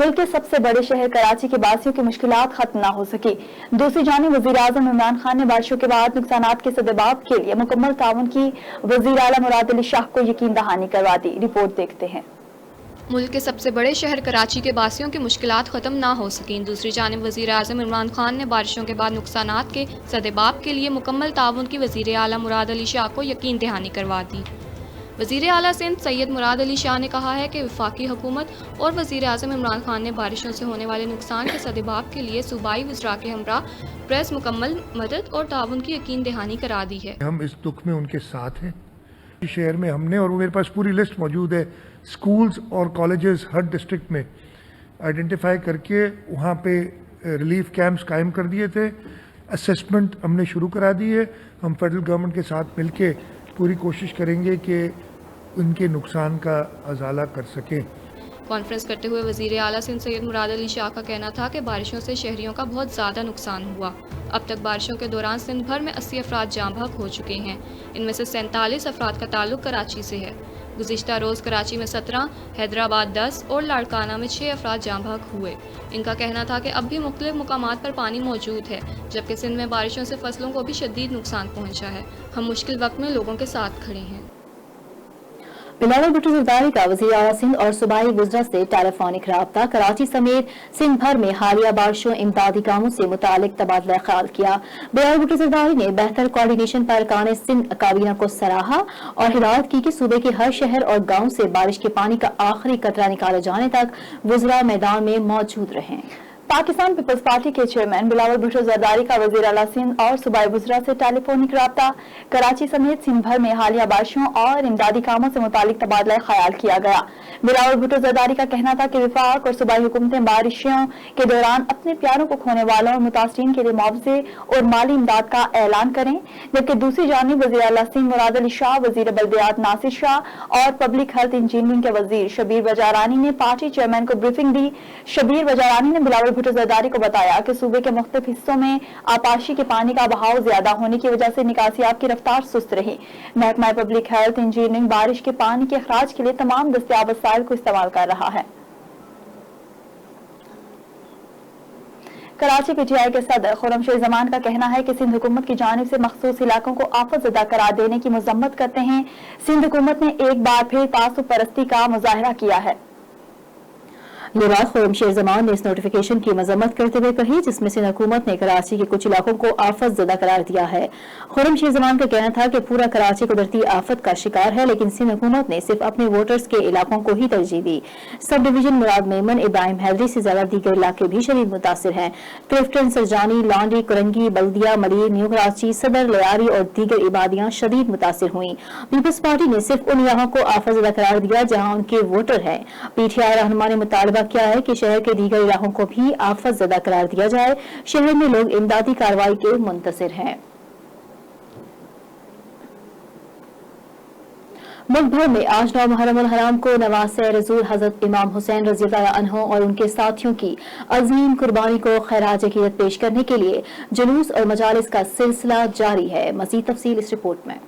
ملک کے سب سے بڑے شہر کراچی کے باسیوں کی مشکلات ختم نہ ہو سکی۔ دوسری جانب وزیر اعظم عمران خان نے بارشوں کے بعد نقصانات کے سدباب کے لیے مکمل تعاون کی وزیر اعلیٰ مراد علی شاہ کو یقین دہانی کروا دی۔ رپورٹ دیکھتے ہیں۔ ملک کے سب سے بڑے شہر کراچی کے باسیوں کی مشکلات ختم نہ ہو سکیں۔ دوسری جانب وزیر اعظم عمران خان نے بارشوں کے بعد نقصانات کے سدباب کے لیے مکمل تعاون کی وزیر اعلیٰ مراد علی شاہ کو یقین دہانی کروا دی۔ وزیر اعلیٰ سندھ سید مراد علی شاہ نے کہا ہے کہ وفاقی حکومت اور وزیر اعظم عمران خان نے بارشوں سے ہونے والے نقصان کے سدباب کے لیے صوبائی وزراء کے ہمراہ پریس مکمل مدد اور تعاون کی یقین دہانی کرا دی ہے۔ ہم اس دکھ میں ان کے ساتھ ہیں۔ شہر میں ہم نے، اور میرے پاس پوری لسٹ موجود ہے، سکولز اور کالجز ہر ڈسٹرکٹ میں آئیڈینٹیفائی کر کے وہاں پہ ریلیف کیمپس قائم کر دیے تھے۔ اسسمنٹ ہم نے شروع کرا دی ہے۔ ہم فیڈرل گورنمنٹ کے ساتھ مل کے پوری کوشش کریں گے کہ ان کے نقصان کا ازالہ کر سکیں۔ کانفرنس کرتے ہوئے وزیر اعلیٰ سندھ سید مراد علی شاہ کا کہنا تھا کہ بارشوں سے شہریوں کا بہت زیادہ نقصان ہوا۔ اب تک بارشوں کے دوران سندھ بھر میں 80 افراد جاں بحق ہو چکے ہیں۔ ان میں سے 47 افراد کا تعلق کراچی سے ہے۔ گزشتہ روز کراچی میں 17، حیدرآباد 10 اور لاڑکانہ میں 6 افراد جاں بحق ہوئے۔ ان کا کہنا تھا کہ اب بھی مختلف مقامات پر پانی موجود ہے، جبکہ سندھ میں بارشوں سے فصلوں کو بھی شدید نقصان پہنچا ہے۔ ہم مشکل وقت میں لوگوں کے ساتھ کھڑے ہیں۔ بلاول بھٹو زرداری کا وزیر اعلیٰ سندھ اور صوبائی وزراء سے ٹیلی فونک رابطہ۔ کراچی سمیت سندھ بھر میں حالیہ بارشوں امدادی کاموں سے متعلق تبادلہ خیال کیا۔ بلاول بھٹو زرداری نے بہتر کوارڈینیشن پر ارکان سندھ کابینہ کو سراہا اور ہدایت کی کہ صوبے کے ہر شہر اور گاؤں سے بارش کے پانی کا آخری قطرہ نکالے جانے تک وزراء میدان میں موجود رہیں۔ پاکستان پیپلز پارٹی کے چیئرمین بلاول بھٹو زرداری کا وزیر اعلیٰ سندھ اور صوبائی وزراء سے ٹیلی فونک رابطہ۔ کراچی سمیت سندھ بھر میں حالیہ بارشوں اور امدادی کاموں سے متعلق تبادلہ خیال کیا گیا۔ بلاول بھٹو زرداری کا کہنا تھا کہ وفاق اور صوبائی حکومتیں بارشوں کے دوران اپنے پیاروں کو کھونے والوں اور متاثرین کے لیے معاوضے اور مالی امداد کا اعلان کریں، جبکہ دوسری جانب وزیر اعلیٰ سندھ مراد علی شاہ، وزیر بلدیات ناصر شاہ اور پبلک ہیلتھ انجینئرنگ کے وزیر شبیر بجارانی نے پارٹی چیئرمین کو بریفنگ دی۔ شبیر بجارانی نے بلاول بھٹو زرداری کو بتایا کہ صوبے کے مختلف حصوں میں آبپاشی کے پانی کا بہاؤ زیادہ ہونے کی وجہ سے نکاسیاب کی رفتار سست رہی۔ محکمہ پبلک ہیلتھ انجینئرنگ بارش کے پانی کے اخراج کے لیے تمام دستیاب وسائل کو استعمال کر رہا ہے۔ کراچی پی ٹی آئی کے صدر خرم شیر زمان کا کہنا ہے کہ سندھ حکومت کی جانب سے مخصوص علاقوں کو آفت زدہ قرار دینے کی مذمت کرتے ہیں۔ سندھ حکومت نے ایک بار پھر تعصب پرستی کا مظاہرہ کیا ہے۔ یہ بات خرم شیر زمان نے اس نوٹیفیکیشن کی مذمت کرتے ہوئے کہی جس میں سندھ حکومت نے کراچی کے کچھ علاقوں کو آفت زدہ قرار دیا ہے۔ خرم شیر زمان کا کہنا تھا کہ پورا کراچی قدرتی آفت کا شکار ہے، لیکن سندھ حکومت نے صرف اپنے ووٹرز کے علاقوں کو ہی ترجیح دی۔ سب ڈویژن مراد میمن ابراہیم حیدری سے زیادہ دیگر علاقے بھی شدید متاثر ہیں۔ کرفٹن، سرجانی، لانڈری، کرنگی، بلدیہ، ملیر، نیو کراچی، صدر، لیاری اور دیگر عبادیاں شدید متاثر ہوئیں۔ پیپلز پارٹی نے صرف ان علاقوں کو آفت زدہ قرار دیا جہاں ان کے ووٹر ہیں۔ پی ٹی آئی رہنما نے مطالبہ کیا ہے کہ شہر کے دیگر علاقوں کو بھی آفت زدہ قرار دیا جائے۔ شہر میں لوگ امدادی کارروائی کے منتظر ہیں۔ ملک بھر میں آج 9 محرم الحرام کو نواسہ رسول حضرت امام حسین رضی اللہ عنہ اور ان کے ساتھیوں کی عظیم قربانی کو خراج عقیدت پیش کرنے کے لیے جلوس اور مجالس کا سلسلہ جاری ہے۔ مزید تفصیل اس رپورٹ میں۔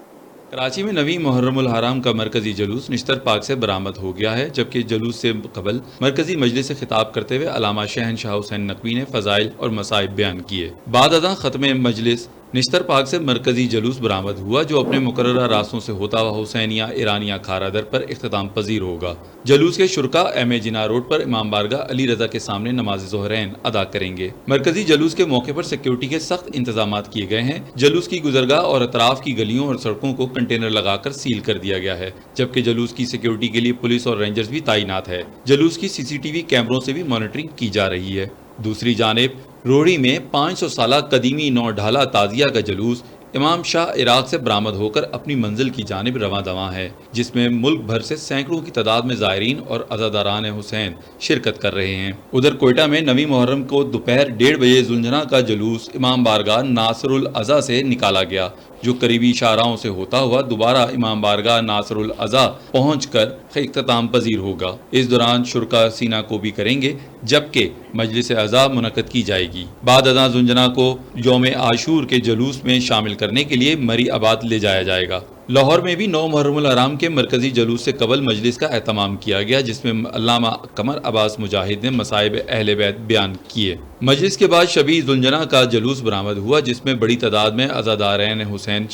کراچی میں 9 محرم الحرام کا مرکزی جلوس نشتر پاک سے برآمد ہو گیا ہے، جبکہ جلوس سے قبل مرکزی مجلس سے خطاب کرتے ہوئے علامہ شہنشاہ حسین نقوی نے فضائل اور مصائب بیان کیے۔ بعد ازاں ختم مجلس نشتر پاک سے مرکزی جلوس برآمد ہوا جو اپنے مقررہ راستوں سے ہوتا ہوا حسینیہ ایرانیہ کھارا در پر اختتام پذیر ہوگا۔ جلوس کے شرکا ایم اے جناح روڈ پر امام بارگاہ علی رضا کے سامنے نماز ظہرین ادا کریں گے۔ مرکزی جلوس کے موقع پر سیکیورٹی کے سخت انتظامات کیے گئے ہیں۔ جلوس کی گزرگاہ اور اطراف کی گلیوں اور سڑکوں کو کنٹینر لگا کر سیل کر دیا گیا ہے، جبکہ جلوس کی سیکیورٹی کے لیے پولیس اور رینجرز بھی تعینات ہے۔ جلوس کی سی سی ٹی وی کیمروں سے بھی مانیٹرنگ کی جا رہی ہے۔ دوسری جانب روڑی میں 500 سالہ قدیمی نو ڈھالا تازیہ کا جلوس امام شاہ عراق سے برآمد ہو کر اپنی منزل کی جانب رواں دواں ہے، جس میں ملک بھر سے سینکڑوں کی تعداد میں زائرین اور عزاداران حسین شرکت کر رہے ہیں۔ ادھر کوئٹہ میں 9 محرم کو دوپہر 1:30 بجے ذوالجناح کا جلوس امام بارگاہ ناصر العزا سے نکالا گیا، جو قریبی شاہراہوں سے ہوتا ہوا دوبارہ امام بارگاہ ناصر العزا پہنچ کر اختتام پذیر ہوگا۔ اس دوران شرکا سینہ کو بھی کریں گے، جبکہ مجلس عزا منعقد کی جائے گی۔ بعد ازاں ذوالجناح کو یوم عاشور کے جلوس میں شامل کرنے کے لیے مری آباد لے جایا جائے گا۔ لاہور میں بھی 9 محرم الحرام کے مرکزی جلوس سے قبل مجلس کا اہتمام کیا گیا، جس میں علامہ قمر عباس مجاہد نے مصائب اہل بیت بیان کیے۔ مجلس کے بعد شبیہ ذوالجناح کا جلوس برآمد ہوا، جس میں بڑی تعداد میں عزاداران حسین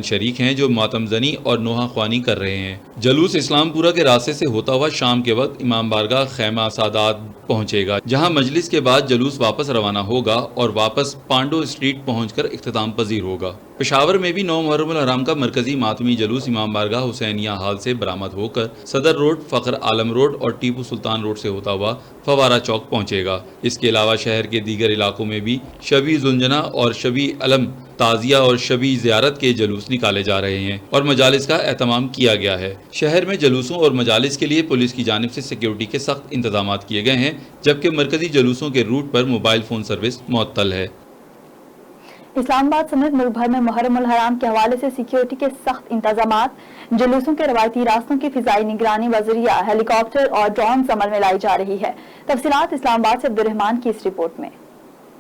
شریک ہیں جو ماتم زنی اور نوحہ خوانی کر رہے ہیں۔ جلوس اسلام پورہ کے راستے سے ہوتا ہوا شام کے وقت امام بارگاہ خیمہ سادات پہنچے گا، جہاں مجلس کے بعد جلوس واپس روانہ ہوگا اور واپس پانڈو اسٹریٹ پہنچ کر اختتام پذیر ہوگا۔ پشاور میں بھی 9 محرم الحرام کا مرکزی ماتمی جلوس امام بارگاہ حسینیہ ہال سے برآمد ہو کر صدر روڈ، فخر عالم روڈ اور ٹیپو سلطان روڈ سے ہوتا ہوا فوارہ چوک پہنچے گا۔ اس کے علاوہ شہر کے دیگر علاقوں میں بھی شبیہ ذوالجناح اور شبیہ علم تعزیہ اور شبیہ زیارت کے جلوس نکالے جا رہے ہیں اور مجالس کا اہتمام کیا گیا ہے۔ شہر میں جلوسوں اور مجالس کے لیے پولیس کی جانب سے سیکیورٹی کے سخت انتظامات کیے گئے ہیں، جبکہ مرکزی جلوسوں کے روٹ پر موبائل فون سروس معطل ہے۔ اسلام آباد سمیت ملک بھر میں محرم الحرام کے حوالے سے سیکیورٹی کے سخت انتظامات، جلوسوں کے روایتی راستوں کی فضائی نگرانی و ذریعہ ہیلی کاپٹر اور ڈرونز عمل میں لائی جا رہی ہے۔ تفصیلات اسلام آباد سے عبدالرحمان کی اس رپورٹ میں۔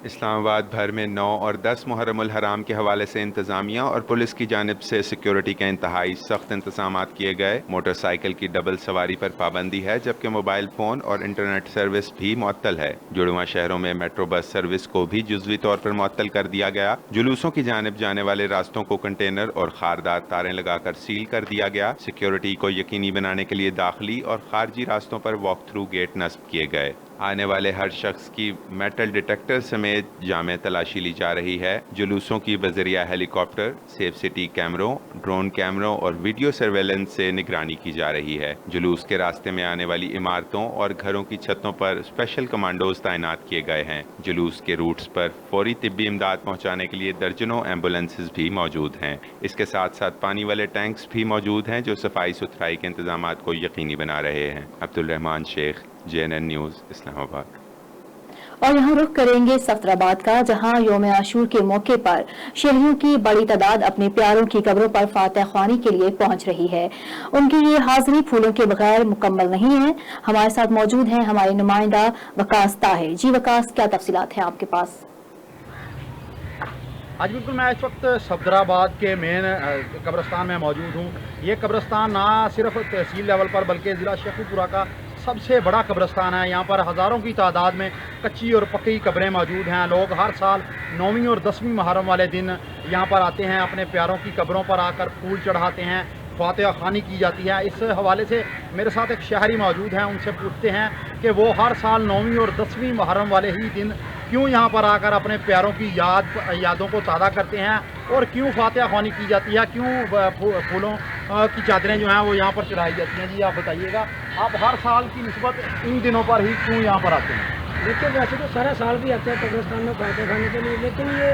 اسلام آباد بھر میں 9 اور 10 محرم الحرام کے حوالے سے انتظامیہ اور پولیس کی جانب سے سیکیورٹی کے انتہائی سخت انتظامات کیے گئے۔ موٹر سائیکل کی ڈبل سواری پر پابندی ہے، جبکہ موبائل فون اور انٹرنیٹ سروس بھی معطل ہے۔ جڑواں شہروں میں میٹرو بس سروس کو بھی جزوی طور پر معطل کر دیا گیا۔ جلوسوں کی جانب جانے والے راستوں کو کنٹینر اور خاردار تاریں لگا کر سیل کر دیا گیا۔ سیکیورٹی کو یقینی بنانے کے لیے داخلی اور خارجی راستوں پر واک تھرو گیٹ نصب کیے گئے۔ آنے والے ہر شخص کی میٹل ڈیٹیکٹر سمیت جامع تلاشی لی جا رہی ہے۔ جلوسوں کی بذریعہ ہیلی کاپٹر، سیف سٹی کیمروں، ڈرون کیمروں اور ویڈیو سرویلنس سے نگرانی کی جا رہی ہے۔ جلوس کے راستے میں آنے والی عمارتوں اور گھروں کی چھتوں پر اسپیشل کمانڈوز تعینات کیے گئے ہیں۔ جلوس کے روٹس پر فوری طبی امداد پہنچانے کے لیے درجنوں ایمبولینسز بھی موجود ہیں۔ اس کے ساتھ ساتھ پانی والے ٹینکس بھی موجود ہیں جو صفائی ستھرائی کے انتظامات کو یقینی بنا رہے ہیں۔ عبدالرحمان شیخ، JNN نیوز، اسلام آباد۔ اور یہاں رخ کریں گے سفرآباد کا، جہاں یوم عاشور کے موقع پر شہریوں کی بڑی تعداد اپنے پیاروں کی قبروں پر فاتح خوانی کے لیے پہنچ رہی ہے۔ ان کی یہ حاضری پھولوں کے بغیر مکمل نہیں ہے۔ ہمارے ساتھ موجود ہیں ہمارے نمائندہ وقاص طاہر۔ جی وقاص، کیا تفصیلات ہیں آپ کے پاس؟ آج بالکل میں اس وقت صفدرآباد کے مین قبرستان میں موجود ہوں۔ یہ قبرستان نہ صرف تحصیل لیول پر بلکہ ضلع شیخو پورہ کا سب سے بڑا قبرستان ہے۔ یہاں پر ہزاروں کی تعداد میں کچی اور پکی قبریں موجود ہیں۔ لوگ ہر سال 9ویں اور 10ویں محرم والے دن یہاں پر آتے ہیں، اپنے پیاروں کی قبروں پر آ کر پھول چڑھاتے ہیں، فاتحہ خوانی کی جاتی ہے۔ اس حوالے سے میرے ساتھ ایک شہری موجود ہیں، ان سے پوچھتے ہیں کہ وہ ہر سال 9ویں اور 10ویں محرم والے ہی دن کیوں یہاں پر آ کر اپنے پیاروں کی یادوں کو تازہ کرتے ہیں اور کیوں فاتحہ خوانی کی جاتی ہے، کیوں پھولوں کی چادریں جو ہیں وہ یہاں پر چڑھائی جاتی ہیں۔ جی آپ بتائیے گا، آپ ہر سال کی نسبت ان دنوں پر ہی کیوں یہاں پر آتے ہیں؟ دیکھیے، ویسے تو سارا سال بھی آتے ہیں قبرستان میں فاتحہ کھانے کے لیے، لیکن یہ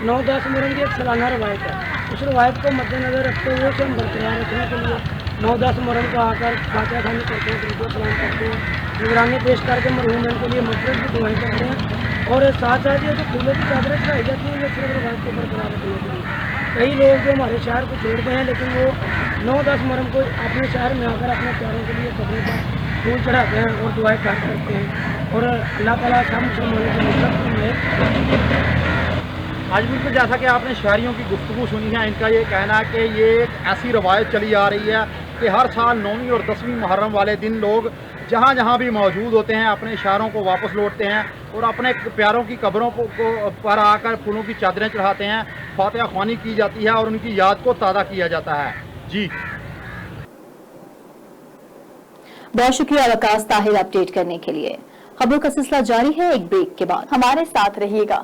9-10 محرم کی ایک سالانہ روایت ہے۔ اس روایت کو مد نظر رکھتے ہوئے اسے ہم برقرار رکھنے کے لیے 9-10 محرم کو آ کر فاتحہ خوانی کرتے ہیں، درود و سلام کرتے ہیں، نگرانی پیش کر کے مرحومین کے لیے مغفرت کی دعائیں کرتے ہیں۔ اور ساتھ ساتھ یہ جو پھولوں کی چادریں چڑھائی جاتی ہیں، یہ صرف روایت کو برقرار رکھنے کے لیے۔ کئی لوگ جو ہمارے شہر کو چھوڑتے ہیں، لیکن وہ 9-10 محرم کو اپنے شہر میں آ کر اپنے پیاروں کے لیے قبروں پر پھول چڑھاتے ہیں اور دعائیں کرتے ہیں، اور اللہ تعالیٰ سب مسلمانوں کی مدد میں۔ آج بالکل جیسا کہ آپ نے شہریوں کی گفتگو سنی ہے، ان کا یہ کہنا ہے کہ یہ ایک ایسی روایت چلی آ رہی ہے کہ ہر سال 9ویں اور 10ویں محرم والے دن لوگ جہاں جہاں بھی موجود ہوتے ہیں اپنے شہروں کو واپس لوٹتے ہیں اور اپنے پیاروں کی قبروں پر آ کر پھولوں کی چادریں چڑھاتے ہیں، فاتحہ خوانی کی جاتی ہے اور ان کی یاد کو تازہ کیا جاتا ہے۔ جی بہت شکریہ وقاص طاہر اپڈیٹ کرنے کے لیے۔ خبروں کا سلسلہ جاری ہے، ایک بریک کے بعد ہمارے ساتھ رہیے گا۔